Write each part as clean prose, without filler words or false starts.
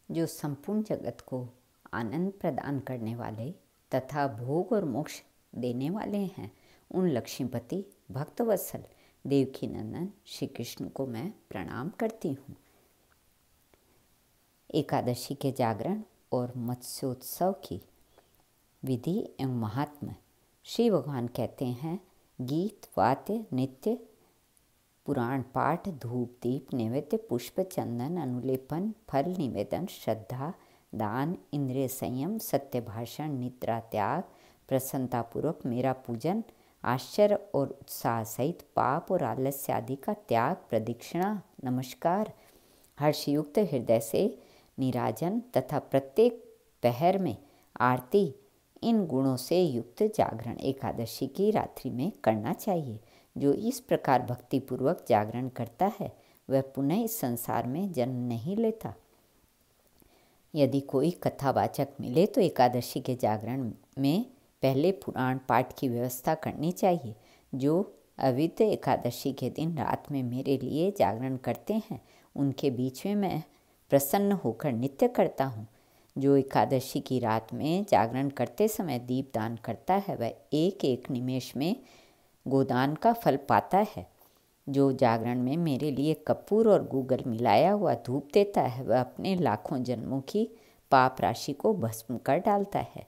जो संपूर्ण जगत को आनंद प्रदान करने वाले तथा भोग और मोक्ष देने वाले हैं, उन लक्ष्मीपति भक्तवत्सल देवकीनंदन श्री कृष्ण को मैं प्रणाम करती हूँ। एकादशी के जागरण और मत्स्योत्सव की विधि एवं महात्म्य। श्री भगवान कहते हैं, गीत वाद्य नित्य पुराण पाठ धूप दीप नैवेद्य पुष्प चंदन अनुलेपन फल निवेदन श्रद्धा दान इंद्रिय संयम सत्य भाषण निद्रा त्याग प्रसन्नतापूर्वक मेरा पूजन आश्चर्य और उत्साह सहित पाप और आलस्य आदि का त्याग प्रदक्षिणा नमस्कार हर्षयुक्त हृदय से निराजन तथा प्रत्येक पहर में आरती, इन गुणों से युक्त जागरण एकादशी की रात्रि में करना चाहिए। जो इस प्रकार भक्तिपूर्वक जागरण करता है वह पुनः इस संसार में जन्म नहीं लेता। यदि कोई कथावाचक मिले तो एकादशी के जागरण में पहले पुराण पाठ की व्यवस्था करनी चाहिए। जो अविद्य एकादशी के दिन रात में मेरे लिए जागरण करते हैं, उनके बीच में मैं प्रसन्न होकर नित्य करता हूँ। जो एकादशी की रात में जागरण करते समय दीपदान करता है, वह एक एक निमेष में गोदान का फल पाता है। जो जागरण में मेरे लिए कपूर और गूगल मिलाया हुआ धूप देता है, वह अपने लाखों जन्मों की पाप राशि को भस्म कर डालता है।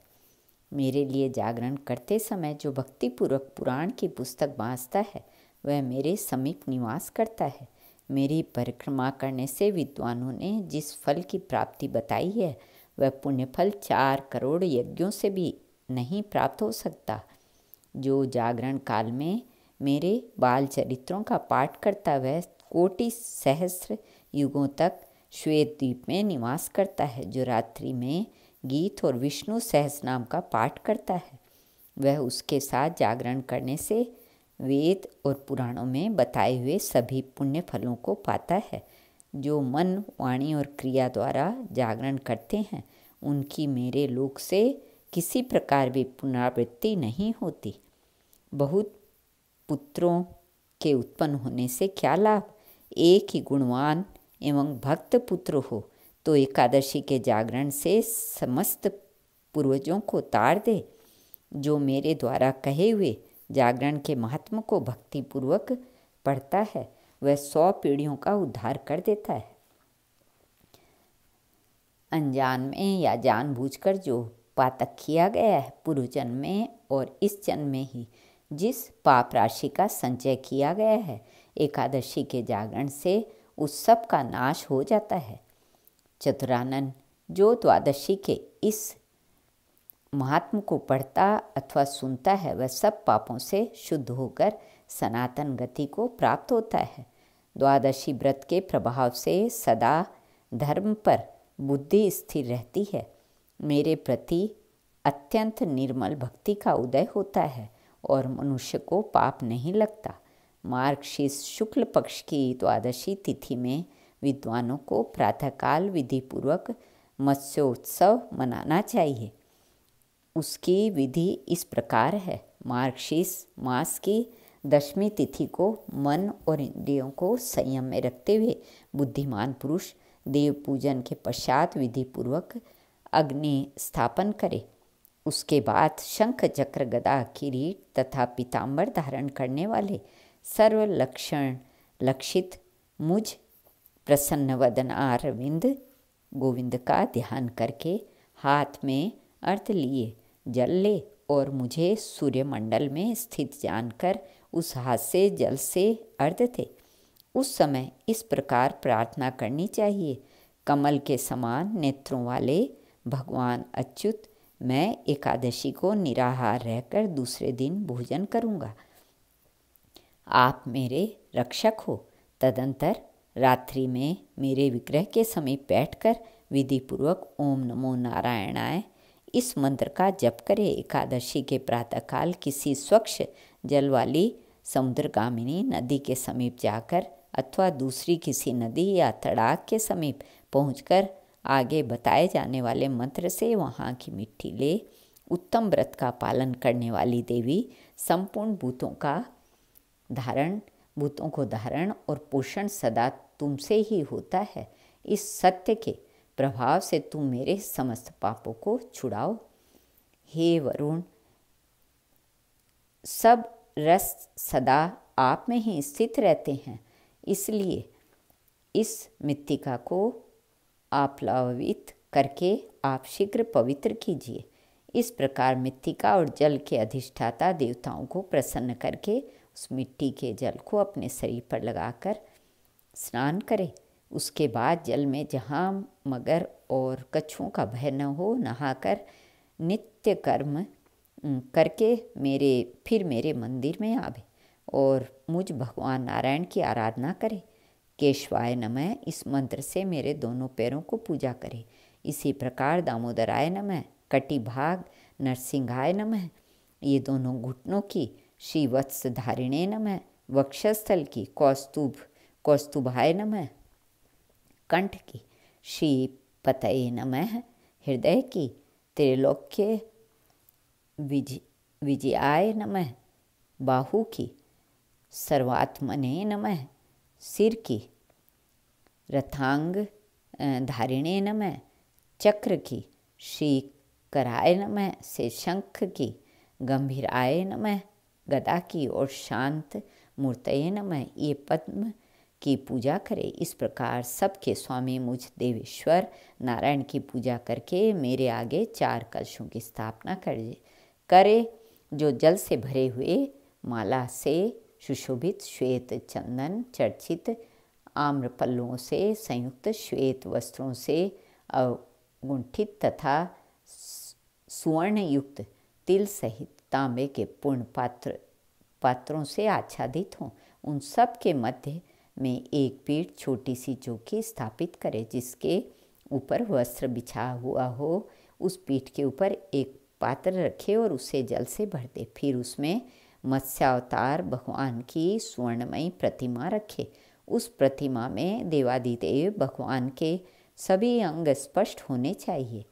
मेरे लिए जागरण करते समय जो भक्तिपूर्वक पुराण की पुस्तक बाँचता है, वह मेरे समीप निवास करता है। मेरी परिक्रमा करने से विद्वानों ने जिस फल की प्राप्ति बताई है, वह पुण्यफल 4 करोड़ यज्ञों से भी नहीं प्राप्त हो सकता। जो जागरण काल में मेरे बाल चरित्रों का पाठ करता, वह कोटि सहस्र युगों तक श्वेत द्वीप में निवास करता है। जो रात्रि में गीत और विष्णु सहस्रनाम का पाठ करता है, वह उसके साथ जागरण करने से वेद और पुराणों में बताए हुए सभी पुण्य फलों को पाता है। जो मन वाणी और क्रिया द्वारा जागरण करते हैं, उनकी मेरे लोक से किसी प्रकार भी पुनरावृत्ति नहीं होती। बहुत पुत्रों के उत्पन्न होने से क्या लाभ? एक ही गुणवान एवं भक्त पुत्र हो तो एकादशी के जागरण से समस्त पूर्वजों को तार दे। जो मेरे द्वारा कहे हुए जागरण के महात्म को भक्तिपूर्वक पढ़ता है, वह 100 पीढ़ियों का उद्धार कर देता है। अनजान में या जानबूझकर जो पातक किया गया है, पूर्व जन्म में और इस जन्म में ही जिस पाप राशि का संचय किया गया है, एकादशी के जागरण से उस सब का नाश हो जाता है। चतुरानन, जो द्वादशी के इस महात्म को पढ़ता अथवा सुनता है, वह सब पापों से शुद्ध होकर सनातन गति को प्राप्त होता है। द्वादशी व्रत के प्रभाव से सदा धर्म पर बुद्धि स्थिर रहती है। मेरे प्रति अत्यंत निर्मल भक्ति का उदय होता है और मनुष्य को पाप नहीं लगता। मार्गशीर्ष शुक्ल पक्ष की द्वादशी तिथि में विद्वानों को प्रातःकाल विधिपूर्वक मत्स्योत्सव मनाना चाहिए। उसकी विधि इस प्रकार है। मार्गशीर्ष मास की दशमी तिथि को मन और इंद्रियों को संयम में रखते हुए बुद्धिमान पुरुष देव पूजन के पश्चात विधिपूर्वक अग्नि स्थापन करे। उसके बाद शंख चक्र गदा किरीट तथा पीताम्बर धारण करने वाले सर्व लक्षण लक्षित मुझ प्रसन्न वदनारविंद गोविंद का ध्यान करके हाथ में अर्घ लिए जल ले और मुझे सूर्यमंडल में स्थित जानकर उस हाथ से जल से अर्घ दे। उस समय इस प्रकार प्रार्थना करनी चाहिए, कमल के समान नेत्रों वाले भगवान अच्युत, मैं एकादशी को निराहार रहकर दूसरे दिन भोजन करूँगा। आप मेरे रक्षक हो। तदंतर रात्रि में मेरे विग्रह के समीप बैठकर विधिपूर्वक ओम नमो नारायणाय इस मंत्र का जप करें। एकादशी के प्रातःकाल किसी स्वच्छ जल वाली समुद्रगामिनी नदी के समीप जाकर अथवा दूसरी किसी नदी या तड़ाग के समीप पहुंचकर आगे बताए जाने वाले मंत्र से वहाँ की मिट्टी ले। उत्तम व्रत का पालन करने वाली देवी संपूर्ण भूतों को धारण और पोषण सदा तुमसे ही होता है। इस सत्य के प्रभाव से तुम मेरे समस्त पापों को छुड़ाओ। हे वरुण, सब रस सदा आप में ही स्थित रहते हैं, इसलिए इस मृत्तिका को आप्लावित करके आप शीघ्र पवित्र कीजिए। इस प्रकार मृत्तिका और जल के अधिष्ठाता देवताओं को प्रसन्न करके उस मिट्टी के जल को अपने शरीर पर लगाकर स्नान करें। उसके बाद जल में जहाँ मगर और कछुओं का भय न हो, नहाकर नित्य कर्म करके फिर मेरे मंदिर में आवे और मुझ भगवान नारायण की आराधना करे। केशवाय नमः इस मंत्र से मेरे दोनों पैरों को पूजा करे। इसी प्रकार दामोदराय नमः, कटिभाग नरसिंहाय नमः, ये दोनों घुटनों की श्रीवत्स धारिणे नमः, वक्षस्थल की कौस्तुभाय नमः, कंठ की श्रीपतये नमः, हृदय की त्रैलोक्य विजयाय नमः, बाहु की सर्वात्मने नमः, सिर की रथांग धारिणे नमः, चक्र की श्रीकराय नमः, से शंख की गंभीराय नमः, गदा की और शांत मूर्तये नमः, ये पद्म की पूजा करे। इस प्रकार सबके स्वामी मुझ देवेश्वर नारायण की पूजा करके मेरे आगे 4 कलशों की स्थापना करे, जो जल से भरे हुए माला से सुशोभित श्वेत चंदन चर्चित आम्र पल्लुओं से संयुक्त श्वेत वस्त्रों से अवगुंठित तथा सुवर्ण युक्त तिल सहित तांबे के पूर्ण पात्रों से आच्छादित हों। उन सब के मध्य में एक पीठ छोटी सी चौकी स्थापित करे, जिसके ऊपर वस्त्र बिछा हुआ हो। उस पीठ के ऊपर एक पात्र रखे और उसे जल से भर दे। फिर उसमें मत्स्यावतार भगवान की स्वर्णमयी प्रतिमा रखे। उस प्रतिमा में देवादिदेव भगवान के सभी अंग स्पष्ट होने चाहिए।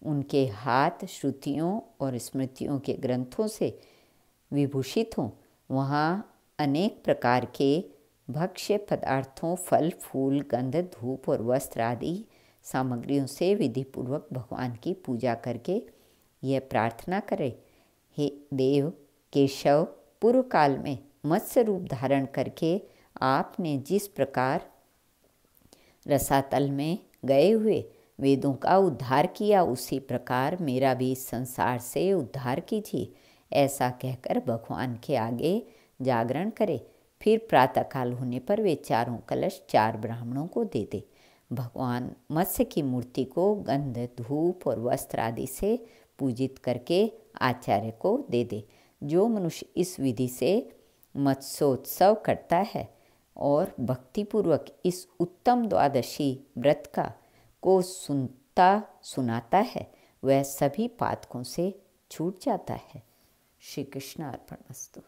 उनके हाथ श्रुतियों और स्मृतियों के ग्रंथों से विभूषित हों। वहाँ अनेक प्रकार के भक्ष्य पदार्थों, फल फूल, गंध, धूप और वस्त्र आदि सामग्रियों से विधिपूर्वक भगवान की पूजा करके यह प्रार्थना करे, हे देव केशव, पूर्व काल में मत्स्य रूप धारण करके आपने जिस प्रकार रसातल में गए हुए वेदों का उद्धार किया, उसी प्रकार मेरा भी इस संसार से उद्धार कीजिए। ऐसा कहकर भगवान के आगे जागरण करे। फिर प्रातःकाल होने पर वे 4 कलश 4 ब्राह्मणों को दे दे। भगवान मत्स्य की मूर्ति को गंध, धूप और वस्त्र आदि से पूजित करके आचार्य को दे दे। जो मनुष्य इस विधि से मत्स्योत्सव करता है और भक्तिपूर्वक इस उत्तम द्वादशी व्रत को सुनाता है, वह सभी पातकों से छूट जाता है। श्री कृष्ण अर्पणमस्तु।